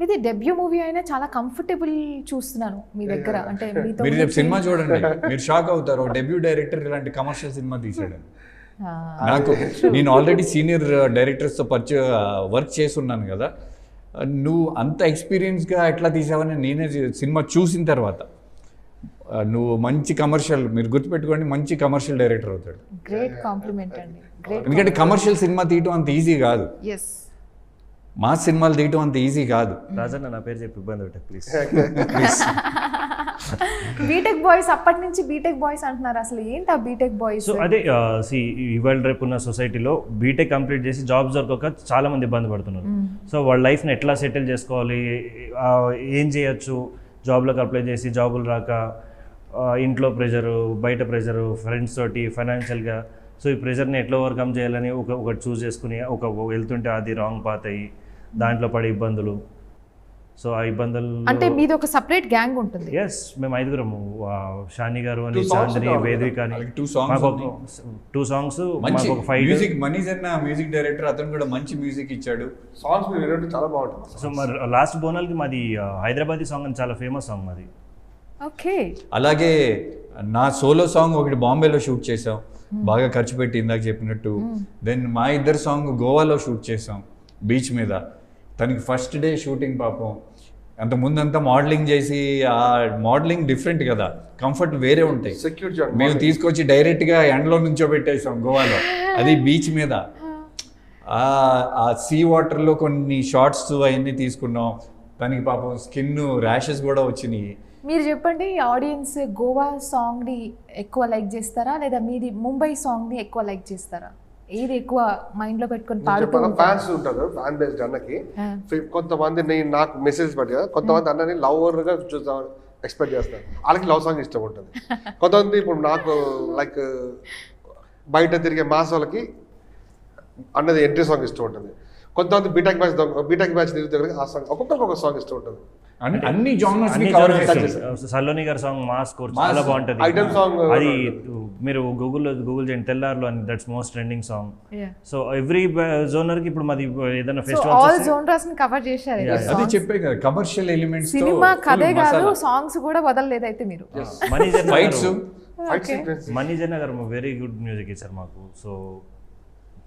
ఇది debut movie అయినా చాలా కంఫర్టబుల్ చూస్తున్నాను మీ దగ్గర. అంటే మీతో మీరు రేపు సినిమా చూడండి, మీరు షాక్ అవుతారు. డెబ్యూ డైరెక్టర్ ఇలాంటి కమర్షియల్ సినిమా తీసాడు. నాకు నేను ఆల్రెడీ సీనియర్ డైరెక్టర్స్తో వర్క్ చేస్తున్నాను కదా, నువ్వు అంత ఎక్స్పీరియన్స్గా ఎట్లా తీసావని నేనే సినిమా చూసిన తర్వాత నువ్వు మంచి కమర్షియల్, మీరు గుర్తుపెట్టుకోండి, మంచి కమర్షియల్ డైరెక్టర్ అవుతాడు. గ్రేట్ కాంప్లిమెంట్ అండి. గ్రేట్. ఎందుకంటే కమర్షియల్ సినిమా తీయటం అంత ఈజీ కాదు, ఎస్, మా సినిమాలు తీయటం అంత ఈజీ కాదు. రాజన్న నా పేరు చెప్పి ఇబ్బంది పెట్ట ప్లీజ్. బీటెక్ బాయ్స్ అప్పటి నుంచి బీటెక్ బాయ్స్ అంటున్నారు, అసలు ఏంటి ఆ బీటెక్ బాయ్స్? సో అదే ఇవాళ రేపు ఉన్న సొసైటీలో బీటెక్ కంప్లీట్ చేసి జాబ్స్ దొరకక చాలా మంది ఇబ్బంది పడుతున్నారు. సో వాళ్ళ లైఫ్ని ఎట్లా సెటిల్ చేసుకోవాలి, ఏం చేయొచ్చు, జాబ్లోకి అప్లై చేసి జాబులు రాక, ఇంట్లో ప్రెషరు, బయట ప్రెషరు, ఫ్రెండ్స్ తోటి, ఫైనాన్షియల్గా. సో ఈ ప్రెషర్ని ఎట్లా ఓవర్కమ్ చేయాలని ఒకటి చూస్ చేసుకుని వెళ్తుంటే అది రాంగ్ పాత్ అయ్యి దాంట్లో పడే ఇబ్బందులు. సో ఆ ఇబ్బందులు అంటే మీది ఒక సపరేట్ గ్యాంగ్ ఉంటుంది. ఎస్, మేము 5గురము, షాని గారు అని, చాందిని, వేదిక అని, 2 సాంగ్స్, మాకు 5 మ్యూజిక్. మనీజ్ అన్న మ్యూజిక్ డైరెక్టర్, అతను కూడా మంచి మ్యూజిక్ ఇచ్చాడు. సాంగ్స్ మీరు వినండి, చాలా బాగుంటుంది. సో మరి లాస్ట్ బోనాల్కి మాది హైదరాబాదీ సాంగ్ అని చాలా ఫేమస్ సాంగ్ మాది. ఓకే. అలాగే నా సోలో సాంగ్ ఒకటి బాంబేలో షూట్ చేసాం, బాగా ఖర్చు పెట్టి, ఇందాక చెప్పినట్టు. దెన్ మా ఇద్దరు సాంగ్ గోవాలో షూట్ చేసాం, బీచ్ మీద. తనకి ఫస్ట్ డే షూటింగ్ పాపం. అంత ముందంతా మోడలింగ్ చేసి, ఆ మోడలింగ్ డిఫరెంట్ కదా, కంఫర్ట్ వేరే ఉంటాయి. సెక్యూర్ మేము తీసుకొచ్చి డైరెక్ట్గా ఎండలో నుంచోబెట్టేసాం గోవాలో, అది బీచ్ మీద. ఆ సీ వాటర్లో కొన్ని షార్ట్స్ అవన్నీ తీసుకున్నాం. తనకి పాపం స్కిన్ ర్యాషెస్ కూడా వచ్చినాయి. మీరు చెప్పండి, ఆడియన్స్ గోవా సాంగ్ని ఎక్కువ లైక్ చేస్తారా, లేదా మీది ముంబై సాంగ్ని ఎక్కువ లైక్ చేస్తారా? ఏది ఎక్కువ మైండ్లో పెట్టుకొని పాడుకుంటారు? ఫ్యాన్స్ ఉంటారు, ఫ్యాన్ బేస్డ్ అన్నకి. కొంతమంది నాకు మెసేజ్ పెట్టి కదా, కొంతమంది అన్నని లవర్గా చూద్దాం ఎక్స్పెక్ట్ చేస్తారు, వాళ్ళకి లవ్ సాంగ్ ఇష్టం ఉంటుంది. కొంతమంది ఇప్పుడు నాకు లైక్ బయట తిరిగే మాస్ వాళ్ళకి అన్నది ఎంట్రీ సాంగ్ ఇష్టం ఉంటుంది. కొంతమంది బీటెక్ బ్యాచ్ తిరుగుతారు, ఆ సాంగ్ ఒక్కొక్కరికి ఒక సాంగ్ ఇష్టం ఉంటుంది. అన్ని జానర్స్ సల్లోని గారి సాంగ్ మాస్ కోర్ చాలా బాగుంటుంది. ఐటమ్ సాంగ్ అది మీరు గూగుల్ చేయండి, తెల్లారులో అని, that's most trending song. So every genre కి ఇప్పుడు మాది ఏదైనా ఫెస్టివల్ ఆల్ జోనర్స్ ని కవర్ చేశారు. అది చెప్పే కదా, కమర్షియల్ ఎలిమెంట్స్. సినిమా కథే కాదు, సాంగ్స్ కూడా వదలలేదు అయితే మీరు. మనీజన్న ఫైట్ సీక్వెన్స్, మనీజన్న గారు వెరీ గుడ్ మ్యూజిక్ ఇచ్చారు మాకు. సో